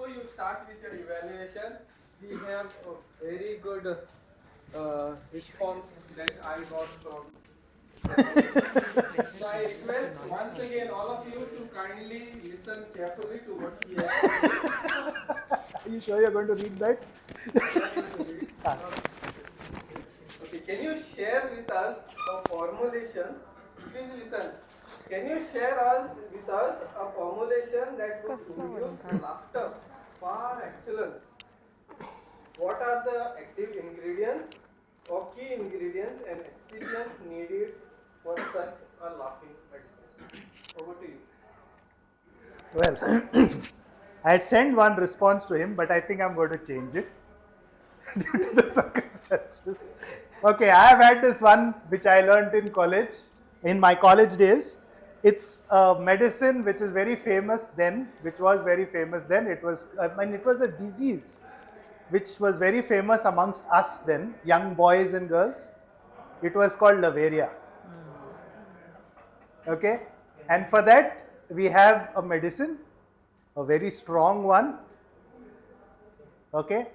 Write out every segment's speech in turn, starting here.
before you start with your evaluation, we have a very good response that I got from. So I request once again all of you to kindly listen carefully to what he has to say. Are you sure you're going to read that? Okay, can you share with us a formulation? Please listen. Can you share with us a formulation that would induce laughter par excellence? What are the active ingredients or key ingredients and excipients needed for such a laughing medicine? Over to you. Well, I had sent one response to him, but I think I'm going to change it due to the circumstances. Okay, I have had this one which I learned in college, in my college days. It's a medicine which is very famous then, which was very famous then. It was, it was a disease which was very famous amongst us then, young boys and girls. It was called Lavaria. Okay, and for that we have a medicine, a very strong one. Okay,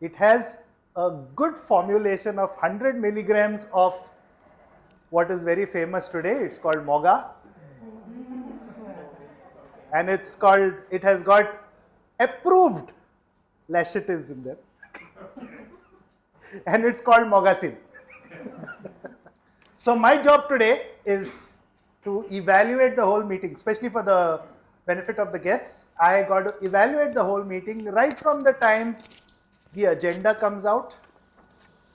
it has a good formulation of 100 milligrams of what is very famous today. It's called Moga, and it has got approved laxatives in there, and it's called Mogasin. So my job today is to evaluate the whole meeting, especially for the benefit of the guests. I got to evaluate the whole meeting right from the time the agenda comes out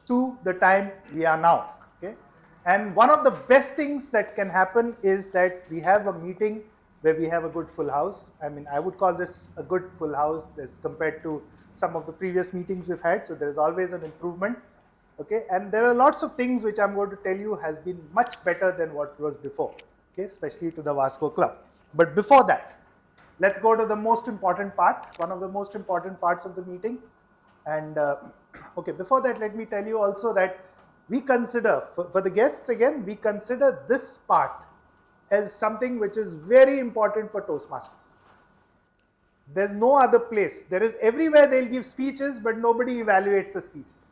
to the time we are now. Okay? And one of the best things that can happen is that we have a meeting where we have a good full house. I mean, I would call this a good full house as compared to some of the previous meetings we've had. So there is always an improvement. Okay, and there are lots of things which I'm going to tell you has been much better than what was before. Okay, especially to the Vasco Club. But before that, let's go to the most important part, one of the most important parts of the meeting. And okay, before that, let me tell you also that we consider, for the guests again, we consider this part as something which is very important for Toastmasters. There's no other place. There is everywhere they'll give speeches, but nobody evaluates the speeches.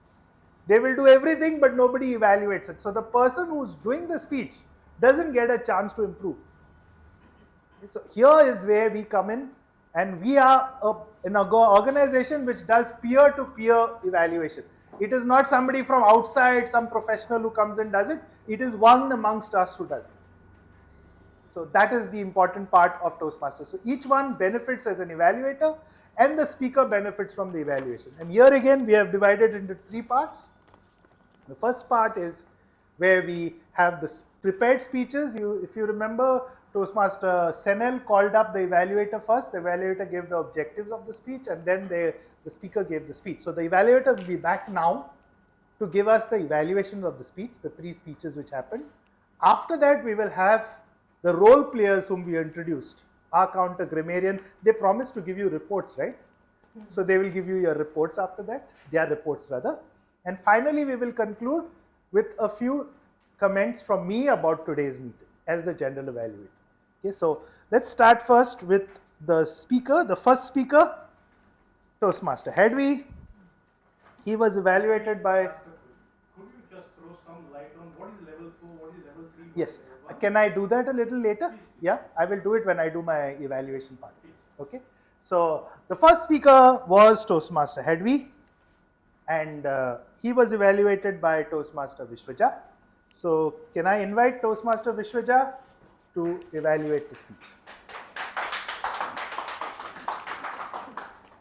They will do everything, but nobody evaluates it. So the person who's doing the speech doesn't get a chance to improve. So here is where we come in, and we are an organization which does peer-to-peer evaluation. It is not somebody from outside, some professional who comes and does it. It is one amongst us who does it. So that is the important part of Toastmasters. So each one benefits as an evaluator, and the speaker benefits from the evaluation. And here again, we have divided into three parts. The first part is where we have the prepared speeches. If you remember, Toastmaster Senel called up the evaluator first. The evaluator gave the objectives of the speech, and then the speaker gave the speech. So the evaluator will be back now to give us the evaluations of the speech, the three speeches which happened. After that, we will have the role players whom we introduced. Our counter grammarian, they promised to give you reports, right? So they will give you your reports after that, their reports rather. And finally, we will conclude with a few comments from me about today's meeting as the general evaluator. Okay, so let's start first with the speaker, the first speaker, Toastmaster Hedvi. He was evaluated by... Could you just throw some light on what is level 4, what is level 3? Yes. Can I do that a little later? Yeah, I will do it when I do my evaluation part. Okay. So the first speaker was Toastmaster Hedvi, and he was evaluated by Toastmaster Vishwaja. So can I invite Toastmaster Vishwaja to evaluate the speech?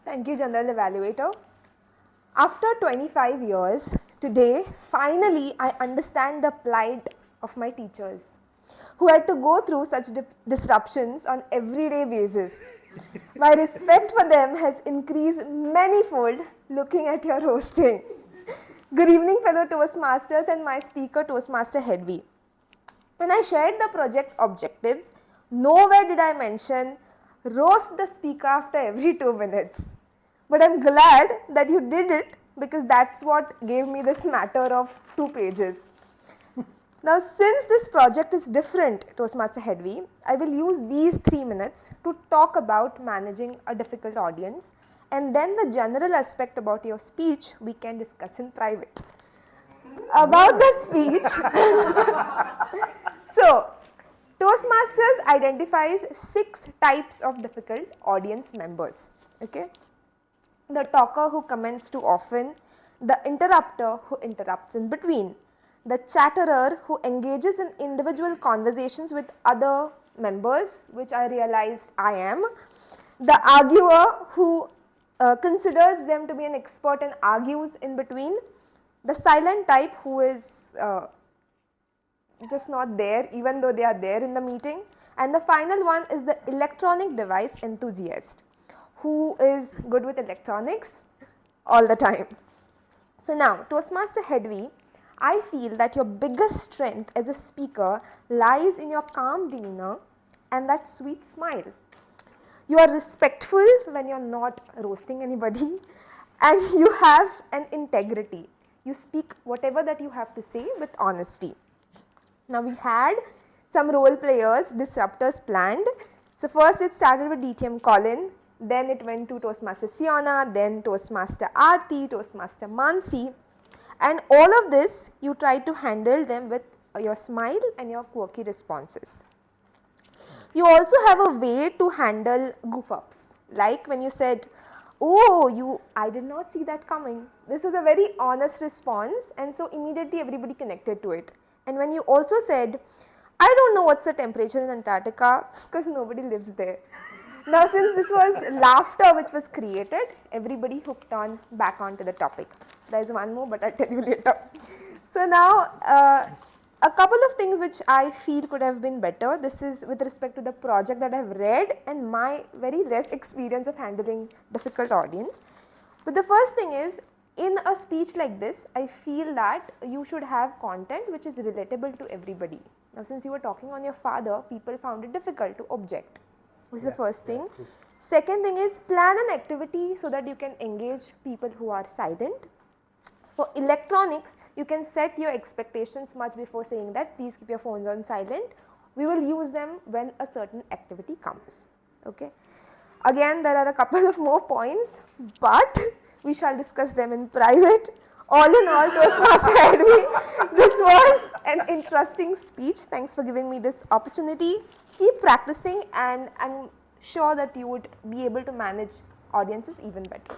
Thank you, General Evaluator. After 25 years, today, finally, I understand the plight of my teachers, who had to go through such disruptions on everyday basis. My respect for them has increased manyfold looking at your roasting. Good evening, fellow Toastmasters and my speaker, Toastmaster Hedvi. When I shared the project objectives, nowhere did I mention roast the speaker after every 2 minutes. But I'm glad that you did it, because that's what gave me this matter of 2 pages. Now, since this project is different, Toastmaster Hedvi, I will use these 3 minutes to talk about managing a difficult audience and then the general aspect about your speech we can discuss in private. About the speech, so Toastmasters identifies 6 types of difficult audience members. Okay, the talker who comments too often, the interrupter who interrupts in between, the chatterer who engages in individual conversations with other members, which I realized I am, the arguer who considers them to be an expert and argues in between, the silent type who is just not there even though they are there in the meeting, and the final one is the electronic device enthusiast who is good with electronics all the time. So now, Toastmaster Hedvi, I feel that your biggest strength as a speaker lies in your calm demeanor and that sweet smile. You are respectful when you are not roasting anybody, and you have an integrity. You speak whatever that you have to say with honesty. Now we had some role players, disruptors planned. So first it started with DTM Colin, then it went to Toastmaster Siona, then Toastmaster Aarti, Toastmaster Mansi, and all of this you try to handle them with your smile and your quirky responses. You also have a way to handle goof ups, like when you said, "Oh, I did not see that coming." This is a very honest response, and so immediately everybody connected to it. And when you also said, "I don't know what's the temperature in Antarctica because nobody lives there." Now since this was laughter which was created, everybody hooked on back onto the topic. There is one more, but I'll tell you later. So now a couple of things which I feel could have been better. This is with respect to the project that I have read and my very less experience of handling difficult audience. But the first thing is, in a speech like this, I feel that you should have content which is relatable to everybody. Now since you were talking on your father, people found it difficult to object. This is the first thing. Second thing is, plan an activity so that you can engage people who are silent. For electronics, you can set your expectations much before saying that please keep your phones on silent. We will use them when a certain activity comes. Okay. Again, there are a couple of more points, but we shall discuss them in private. All in all, Toastmaster Hedvi, this was an interesting speech. Thanks for giving me this opportunity. Keep practicing, and I'm sure that you would be able to manage audiences even better.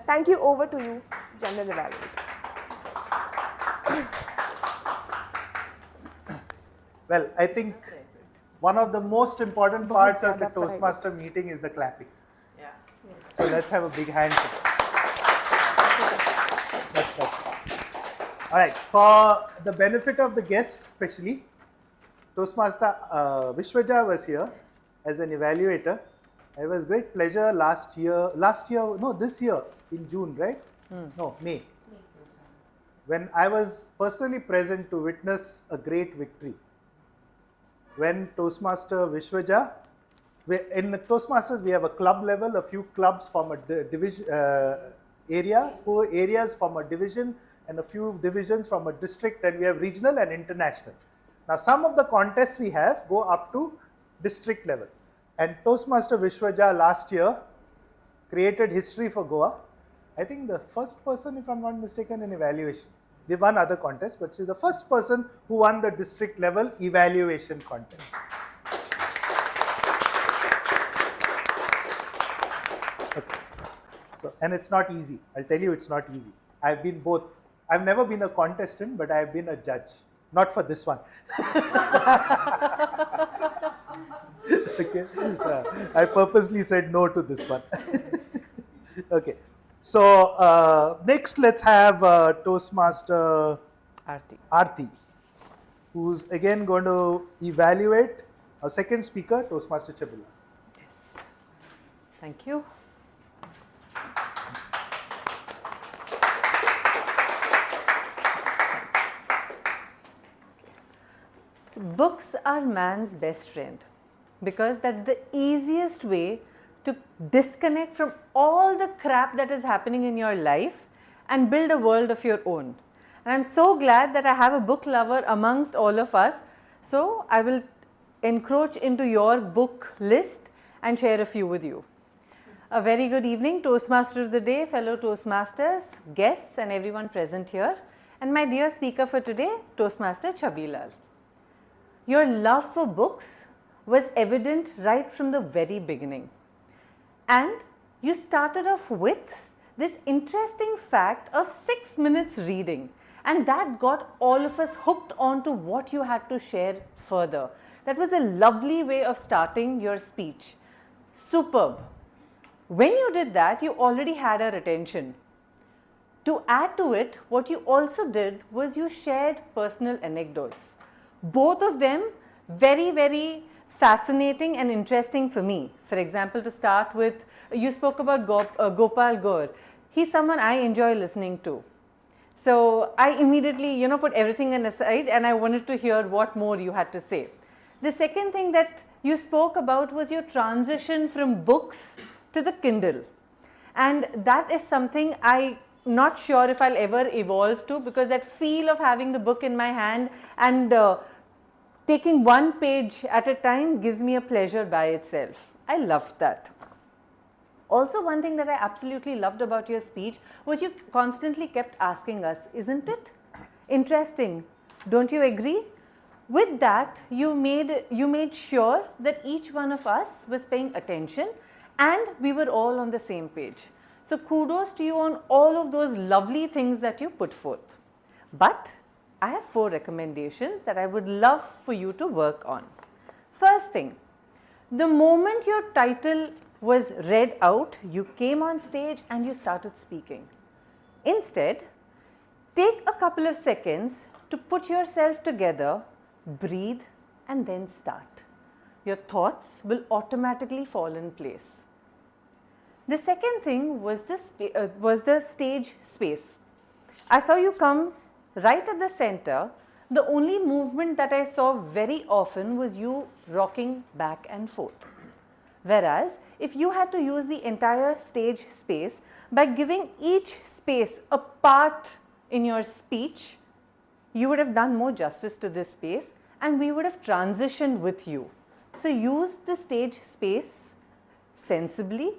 Thank you. Over to you, General Evaluator. Well, I think one of the most important parts of the Toastmaster meeting is the clapping. Yeah. So let's have a big hand for that. That's all. All right, for the benefit of the guests especially, Toastmaster Vishwaja was here as an evaluator. It was great pleasure this year in June, right? No, May. When I was personally present to witness a great victory. When Toastmaster Vishwaja, in Toastmasters we have a club level, a few clubs form a division area, 4 areas form a division, and a few divisions from a district, and we have regional and international. Now some of the contests we have go up to district level, and Toastmaster Vishwaja last year created history for Goa. I think the first person, if I'm not mistaken, in evaluation. We won other contests, but she's the first person who won the district level evaluation contest. Okay. So, and it's not easy. I'll tell you, it's not easy. I've been both. I've never been a contestant, but I've been a judge. Not for this one. Okay. I purposely said no to this one. Okay. So next, let's have Toastmaster Aarti, who's again going to evaluate our second speaker, Toastmaster Chabila. Yes. Thank you. So books are man's best friend because that's the easiest way to disconnect from all the crap that is happening in your life and build a world of your own. And I'm so glad that I have a book lover amongst all of us. So I will encroach into your book list and share a few with you. A very good evening, Toastmaster of the day, fellow Toastmasters, guests and everyone present here, and my dear speaker for today, Toastmaster Chabilal. Your love for books was evident right from the very beginning, and you started off with this interesting fact of 6 minutes reading, and that got all of us hooked on to what you had to share further. That was a lovely way of starting your speech. Superb. When you did that, you already had our attention. To add to it, what you also did was you shared personal anecdotes. Both of them very, very fascinating and interesting for me. For example, to start with, you spoke about Gopal Gaur. He's someone I enjoy listening to. So I immediately, put everything aside and I wanted to hear what more you had to say. The second thing that you spoke about was your transition from books to the Kindle, and that is something I'm not sure if I'll ever evolve to, because that feel of having the book in my hand and taking one page at a time gives me a pleasure by itself. I loved that. Also, one thing that I absolutely loved about your speech was you constantly kept asking us, isn't it interesting? Don't you agree? With that, you made sure that each one of us was paying attention and we were all on the same page. So kudos to you on all of those lovely things that you put forth. But I have 4 recommendations that I would love for you to work on. First thing, the moment your title was read out, you came on stage and you started speaking. Instead, take a couple of seconds to put yourself together, breathe, and then start. Your thoughts will automatically fall in place. The second thing was the stage space. I saw you come right at the center. The only movement that I saw very often was you rocking back and forth. Whereas, if you had to use the entire stage space by giving each space a part in your speech, you would have done more justice to this space and we would have transitioned with you. So, use the stage space sensibly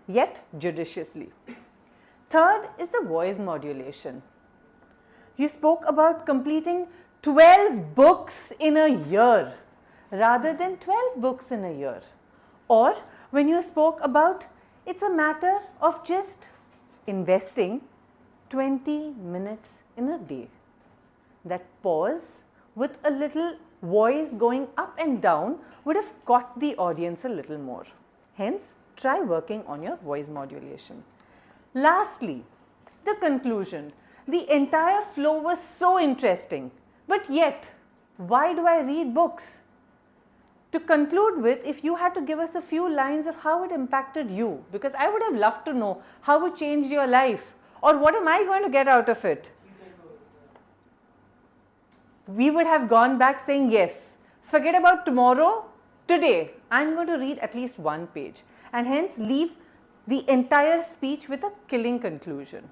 yet judiciously. Third is the voice modulation. You spoke about completing 12 books in a year rather than 12 books in a year. Or when you spoke about it's a matter of just investing 20 minutes in a day. That pause with a little voice going up and down would have caught the audience a little more. Hence, try working on your voice modulation. Lastly, the conclusion. The entire flow was so interesting, but yet, why do I read books? To conclude with, if you had to give us a few lines of how it impacted you, because I would have loved to know how it changed your life, or what am I going to get out of it? We would have gone back saying, yes, forget about tomorrow, today, I'm going to read at least one page, and hence leave the entire speech with a killing conclusion.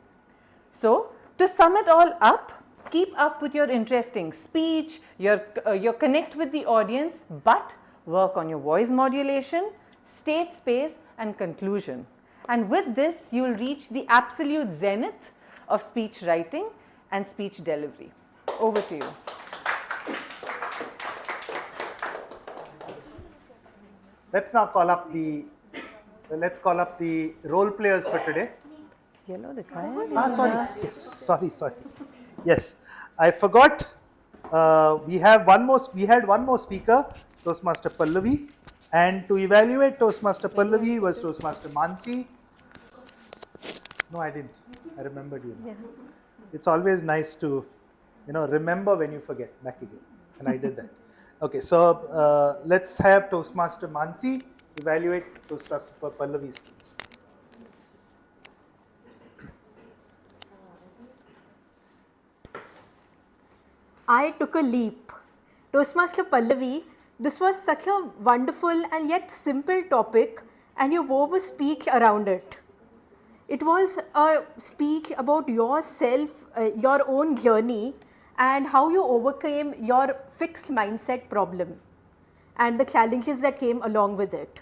So, to sum it all up, keep up with your interesting speech, your connect with the audience, but work on your voice modulation, stage space and conclusion. And with this, you will reach the absolute zenith of speech writing and speech delivery. Over to you. Let's now call up the role players for today. Yellow Sorry. Yes. Sorry. Yes, I forgot. We had one more speaker, Toastmaster Pallavi, and to evaluate Toastmaster Pallavi was Toastmaster Mansi. No, I didn't. I remembered you. Yeah. It's always nice to, remember when you forget back again, and I did that. Okay, so let's have Toastmaster Mansi evaluate Toastmaster Pallavi's speech. I took a leap. Toastmaster Pallavi, this was such a wonderful and yet simple topic, and you wove a speech around it. It was a speech about yourself, your own journey, and how you overcame your fixed mindset problem and the challenges that came along with it.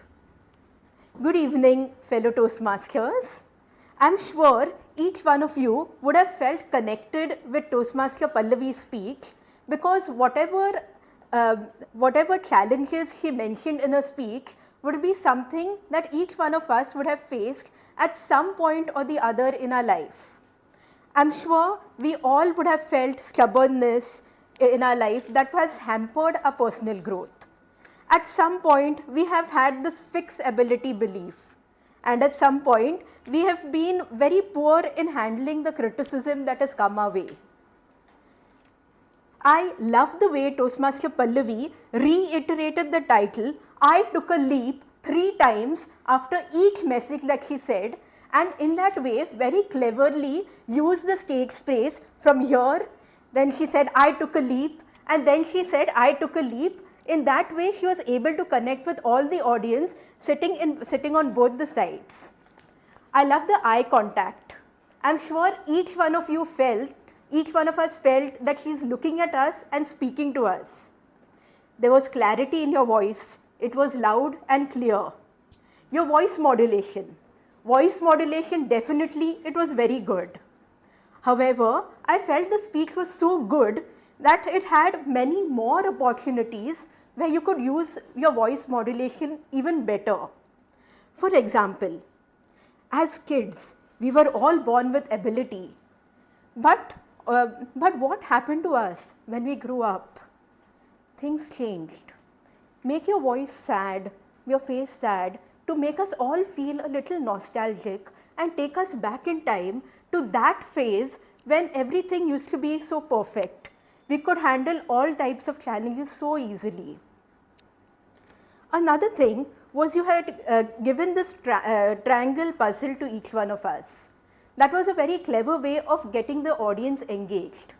Good evening, fellow Toastmasters. I'm sure each one of you would have felt connected with Toastmaster Pallavi's speech because whatever challenges she mentioned in her speech would be something that each one of us would have faced at some point or the other in our life. I'm sure we all would have felt stubbornness in our life that has hampered our personal growth. At some point, we have had this fixed ability belief, and at some point, we have been very poor in handling the criticism that has come our way. I love the way Toastmaster Pallavi reiterated the title, I took a leap 3 times after each message that she said, and in that way very cleverly used the stage space from here. Then she said, I took a leap, and then she said, I took a leap. In that way, she was able to connect with all the audience sitting on both the sides. I love the eye contact. I'm sure each one of us felt that she's looking at us and speaking to us. There was clarity in your voice. It was loud and clear. Your voice modulation. Voice modulation, definitely, it was very good. However, I felt the speech was so good that it had many more opportunities where you could use your voice modulation even better. For example, as kids, we were all born with ability. But what happened to us when we grew up? Things changed. Make your voice sad, your face sad, to make us all feel a little nostalgic and take us back in time to that phase when everything used to be so perfect. We could handle all types of challenges so easily. Another thing was you had given this triangle puzzle to each one of us. That was a very clever way of getting the audience engaged.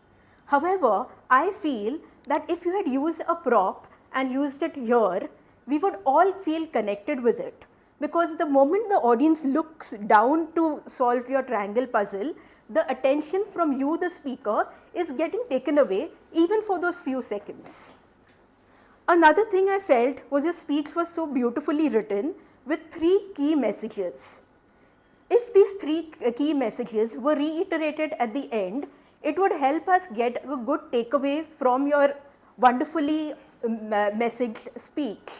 However, I feel that if you had used a prop and used it here, we would all feel connected with it. Because the moment the audience looks down to solve your triangle puzzle, the attention from you, the speaker, is getting taken away even for those few seconds. Another thing I felt was your speech was so beautifully written with 3 key messages. If these 3 key messages were reiterated at the end, it would help us get a good takeaway from your wonderfully messaged speech.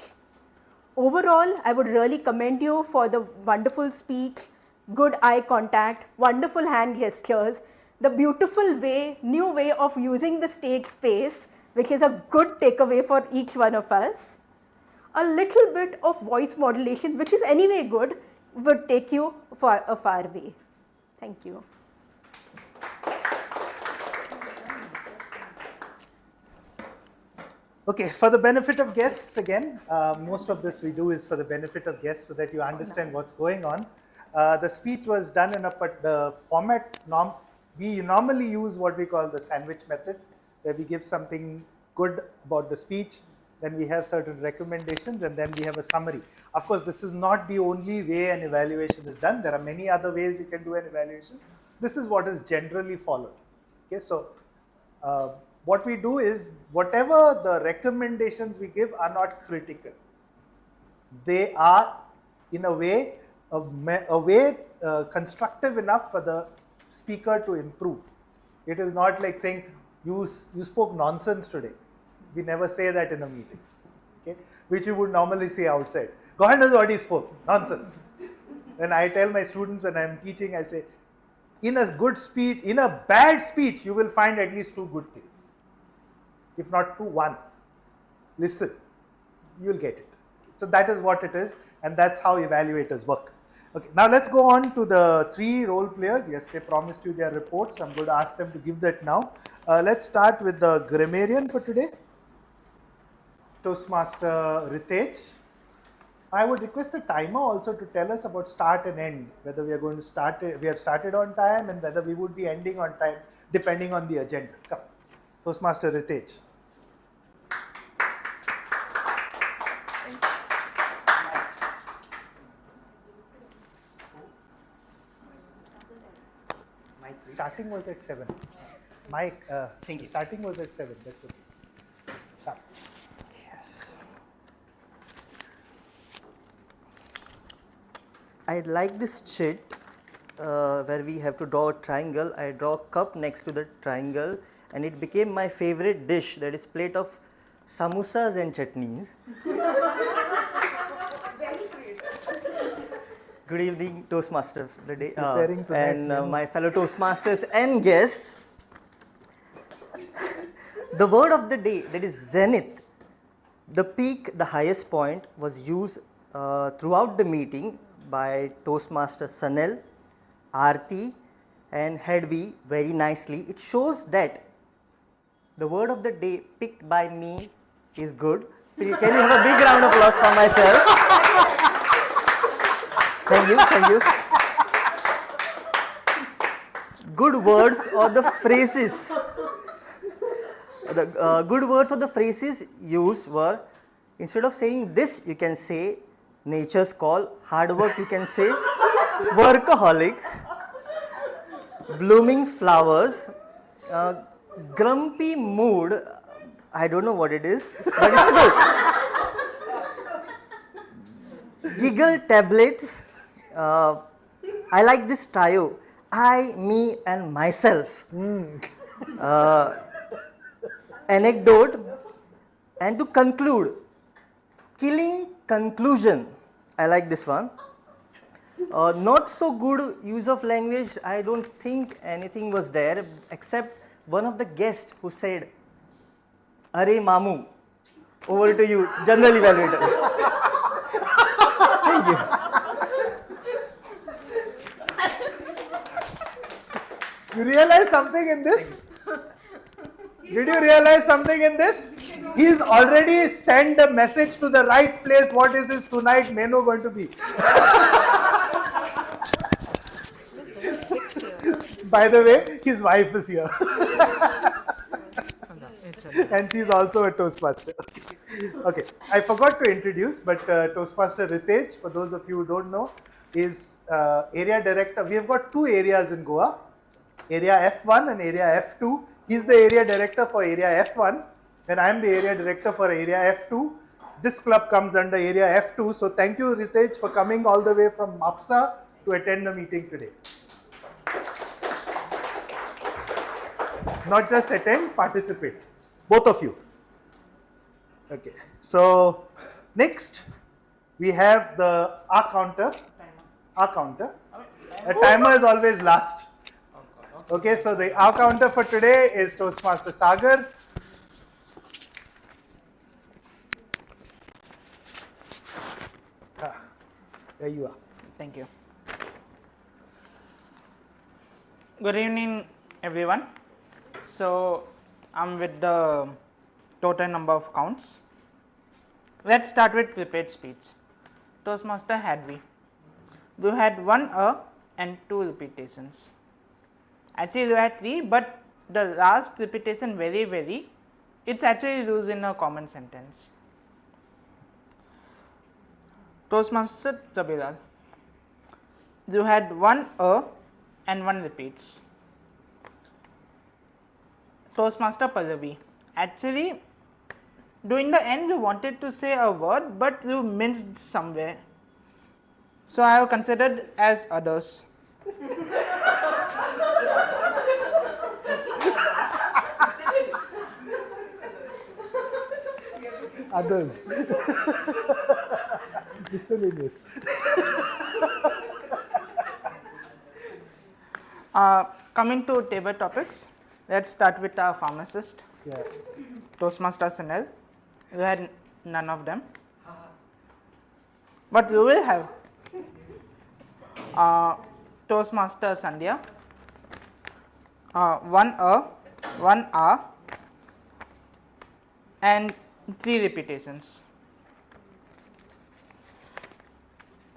Overall, I would really commend you for the wonderful speech, good eye contact, wonderful hand gestures, the beautiful new way of using the stage space, which is a good takeaway for each one of us. A little bit of voice modulation, which is anyway good, would take you a far way. Thank you. Okay, for the benefit of guests again, most of this we do is for the benefit of guests so that you understand what's going on. The speech was done in the format, we normally use what we call the sandwich method, where we give something good about the speech, then we have certain recommendations, and then we have a summary. Of course, this is not the only way an evaluation is done. There are many other ways you can do an evaluation. This is what is generally followed. Okay, so what we do is whatever the recommendations we give are not critical. They are in a way constructive enough for the speaker to improve. It is not like saying you spoke nonsense today. We never say that in a meeting, okay? Which you would normally say outside. Gohan has already spoke nonsense. When I tell my students when I am teaching, I say, in a good speech, in a bad speech, you will find at least 2 good things. If not 2, 1. Listen, you will get it. So that is what it is, and that's how evaluators work. Okay, now let's go on to the 3 role players. Yes, they promised you their reports. I'm going to ask them to give that now. Let's start with the grammarian for today, Toastmaster Ritesh. I would request the timer also to tell us about start and end, whether we are going to start, we have started on time, and whether we would be ending on time, depending on the agenda. Come, Toastmaster Ritesh. Starting was at 7. Mike, starting was at 7. That's okay. Sharp. Yes. I like this chit where we have to draw a triangle. I draw a cup next to the triangle, and it became my favorite dish, that is plate of samosas and chutneys. Good evening, Toastmasters, the day, Preparing tonight's and menu. my fellow Toastmasters and guests. The word of the day, that is zenith, the peak, the highest point, was used throughout the meeting by Toastmaster Sanel, Aarti, and Hedvi very nicely. It shows that the word of the day picked by me is good. Can you have a big round of applause for myself? Thank you, thank you. Good words or the phrases. The good words or the phrases used were, instead of saying this, you can say nature's call. Hard work, you can say workaholic. Blooming flowers. Grumpy mood. I don't know what it is, but it's good. Giggle tablets. I like this trio. I, me, and myself. Anecdote, and to conclude, killing conclusion. I like this one. Not so good use of language. I don't think anything was there except one of the guests who said, "Are Mamu." Over to you, General Evaluator. Thank you. You realize something in this? Did you realize something in this? He's already sent a message to the right place. What is his tonight menu going to be? By the way, his wife is here. And she's also a Toastmaster. Okay, I forgot to introduce, but Toastmaster Ritesh, for those of you who don't know, is area director. We have got two areas in Goa, area F1 and area F2. He's the area director for area F1, and I'm the area director for area F2. This club comes under area F2. So thank you, Ritesh, for coming all the way from Mapsa to attend the meeting today. Not just attend, participate. Both of you. Okay. So next we have the R counter. R counter. A timer is always last. Okay, so the R counter for today is Toastmaster Sagar. There you are. Thank you. Good evening, everyone. So, I'm with the total number of counts. Let's start with prepared speech. Toastmaster Hedvi. We had 1 and 2 repetitions. Actually, we had 3, but the last repetition very, it's actually used in a common sentence. Toastmaster Jabilal. You had 1 and 1 repeats. Toastmaster Pallavi. Actually, during the end you wanted to say a word, but you missed somewhere. So I have considered as others. Others. Miscellaneous. Coming to table topics, let's start with our pharmacist. Yeah. Toastmaster Sunil. You had none of them, but you will have. Toastmaster Sandhya. 1 1 R, and 3 repetitions.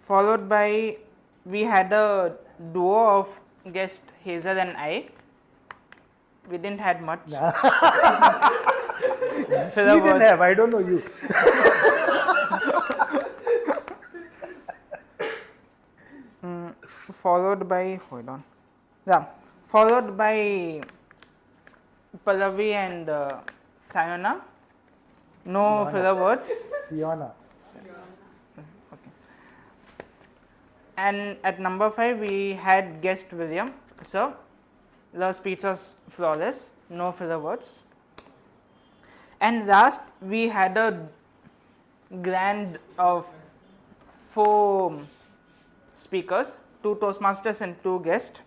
Followed by, we had a duo of guest Hazel and I. We didn't had much. She didn't have, I don't know you. Followed by, hold on. Yeah, followed by Pallavi and Sayona. No filler words. Siona. and at number 5 we had guest William. So the speech was flawless, no filler words. And last we had a grand of 4 speakers, 2 Toastmasters and 2 guests.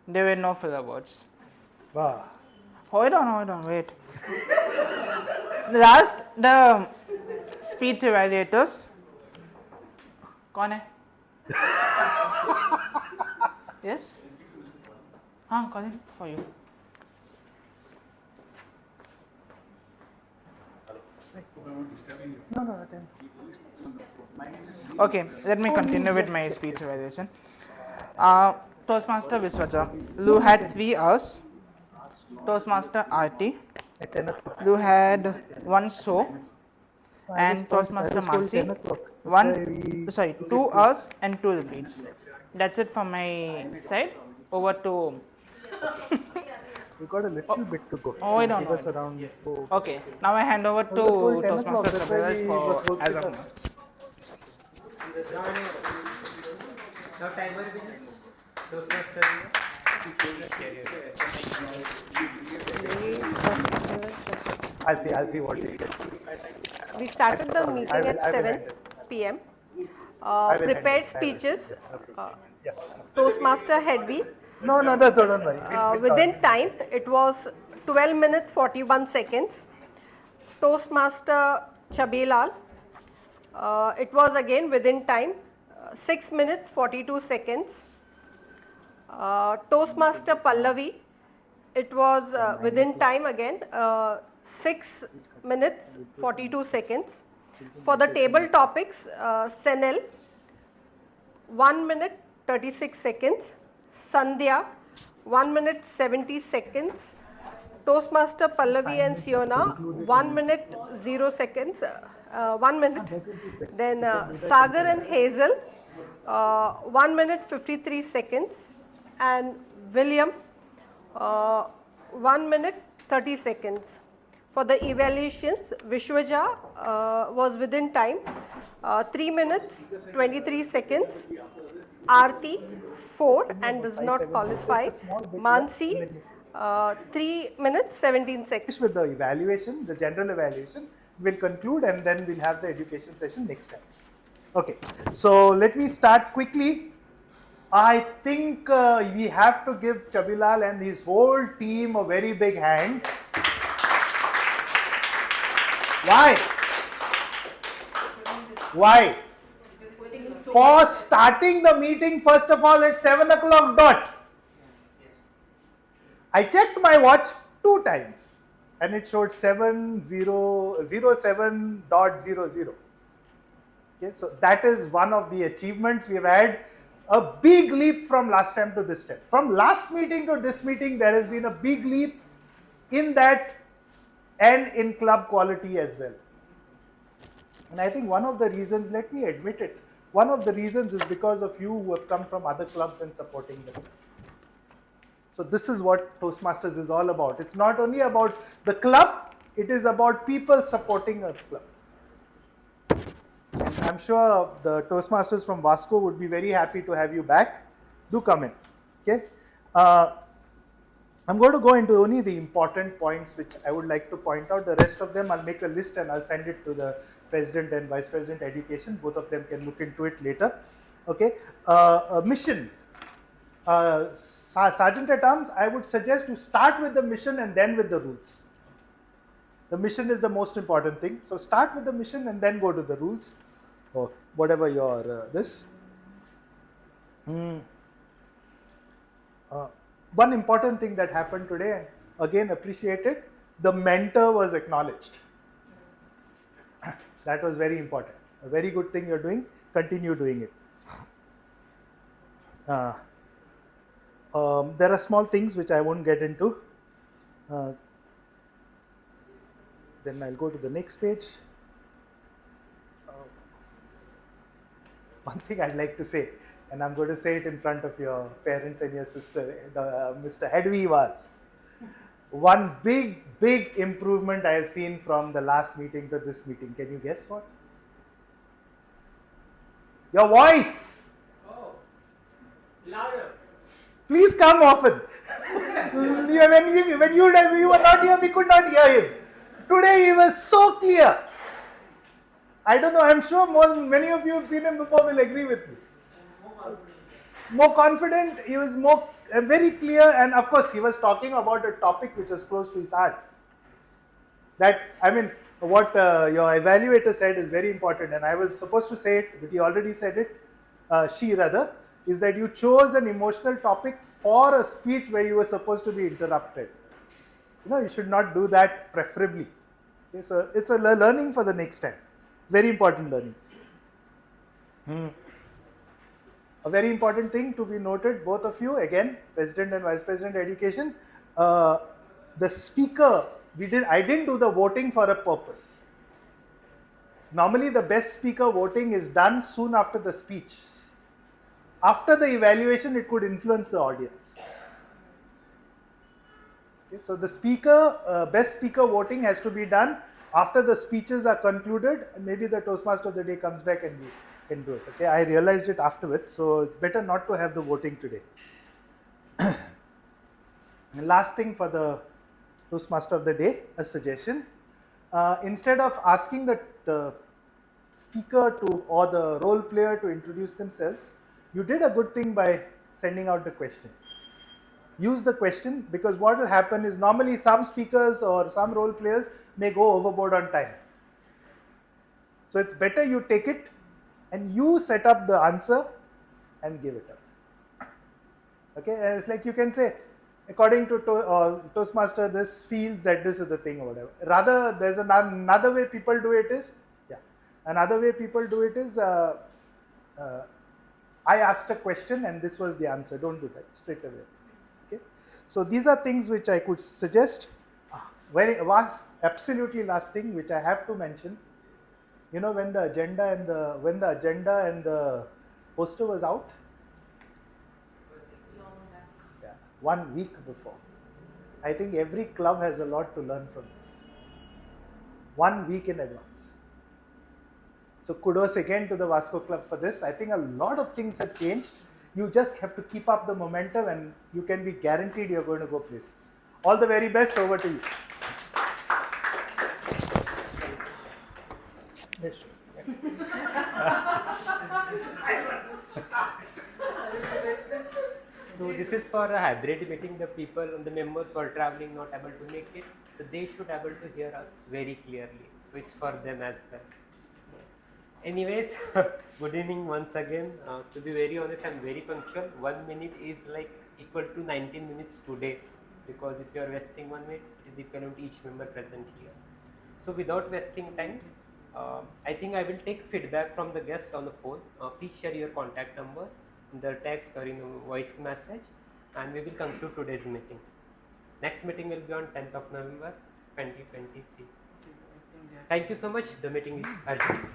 There were no filler words. Wow. Hold on, wait. Last, the speech evaluators. कौन है? Yes? हाँ, calling for you. No. Okay, let me continue with my speech evaluation. Toastmaster Viswaja, Lou had 3 hours. Toastmaster RT, At 10 o'clock. Lou had 1 show. I was And told- Toastmaster I was told Mansi, 10 o'clock. That's why we- 2 hours and 2 repeats. That's it from my side. Over to. We got a little bit to go. Oh, I don't Give us know. around 4. Okay, now I hand over I to was told 10 o'clock, Toastmaster that's why Chaberas we were for close as to of that. now. Now timer begins. Toastmaster. I'll see what it is. We started the meeting I will- at I will 7 handle. p.m. I will Prepared handle. I will. speeches, Yeah. Toastmaster Hedvi. No, that's all, don't worry. We'll Within talk. time, it was 12 minutes 41 seconds. Toastmaster Chabelal, it was again within time, 6 minutes 42 seconds. Toastmaster Pallavi, it was within time again, 6 minutes 42 seconds. For the table topics, Senel, 1 minute 36 seconds. Sandhya, 1 minute 70 seconds. Toastmaster Pallavi and Siona, 1 minute 0 seconds, 1 minute. Then Sagar and Hazel, 1 minute 53 seconds. And William, 1 minute 30 seconds. For the evaluations, Vishwaja was within time, 3 minutes 23 seconds. Aarti, 4 and does not qualify. Mansi, 3 minutes 17 seconds. Finish with the evaluation, the general evaluation. We'll conclude and then we'll have the education session next time. Okay, so let me start quickly. I think we have to give Chabilal and his whole team a very big hand. Why? Why? For starting the meeting first of all at 7 o'clock dot. I checked my watch 2 times and it showed 7:07.00. Okay, so that is one of the achievements. We have had a big leap from last time to this time. From last meeting to this meeting, there has been a big leap in that and in club quality as well. And I think one of the reasons, let me admit it, one of the reasons is because of you who have come from other clubs and supporting them. So this is what Toastmasters is all about. It's not only about the club, it is about people supporting a club. And I'm sure the Toastmasters from Vasco would be very happy to have you back. Do come in. Okay. I'm going to go into only the important points which I would like to point out. The rest of them I'll make a list and I'll send it to the President and Vice President Education. Both of them can look into it later. Okay. Mission. Sergeant at Arms, I would suggest to start with the mission and then with the rules. The mission is the most important thing. So start with the mission and then go to the rules or whatever your this. One important thing that happened today, and again appreciated, the mentor was acknowledged. That was very important. A very good thing you're doing. Continue doing it. There are small things which I won't get into. Then I'll go to the next page. One thing I'd like to say, and I'm going to say it in front of your parents and your sister, Mr. Hedvi was one big improvement I have seen from the last meeting to this meeting. Can you guess what? Your voice. Please come often. when you were not here, we could not hear him. Today he was so clear. I don't know, I'm sure many of you have seen him before will agree with me. More confident, he was more very clear, and of course he was talking about a topic which was close to his heart. That, I mean, what your evaluator said is very important, and I was supposed to say it, but he already said it, she rather, is that you chose an emotional topic for a speech where you were supposed to be interrupted. You should not do that preferably. Okay, so it's a learning for the next time. Very important learning. A very important thing to be noted, both of you, again, President and Vice President Education, the speaker, I didn't do the voting for a purpose. Normally the best speaker voting is done soon after the speech. After the evaluation, it could influence the audience. Okay, so the best speaker voting has to be done after the speeches are concluded, and maybe the Toastmaster of the day comes back and you can do it. Okay, I realized it afterwards, so it's better not to have the voting today. And last thing for the Toastmaster of the day, a suggestion. Instead of asking the speaker or the role player to introduce themselves, you did a good thing by sending out the question. Use the question, because what will happen is normally some speakers or some role players may go overboard on time. So it's better you take it and you set up the answer and give it up. Okay, and it's like you can say, according to Toastmaster, this feels that this is the thing or whatever. Rather, there's another way people do it is, I asked a question and this was the answer. Don't do that straight away. Okay, so these are things which I could suggest. Absolutely last thing which I have to mention. When the agenda and the poster was out, 1 week before. I think every club has a lot to learn from this. 1 week in advance. So kudos again to the Vasco Club for this. I think a lot of things have changed. You just have to keep up the momentum and you can be guaranteed you're going to go places. All the very best. Over to you. Yes, So this is for a hybrid meeting. The members who are traveling not able to make it, so they should able to hear us very clearly. So it's for them as well. Anyways, good evening once again. To be very honest, I'm very punctual. 1 minute is like equal to 19 minutes today, because if you are wasting 1 minute, it is equivalent to each member present here. So without wasting time, I think I will take feedback from the guest on the phone. Please share your contact numbers in the text or in a voice message, and we will conclude today's meeting. Next meeting will be on 10th of November 2023. Thank you so much. The meeting is adjourned.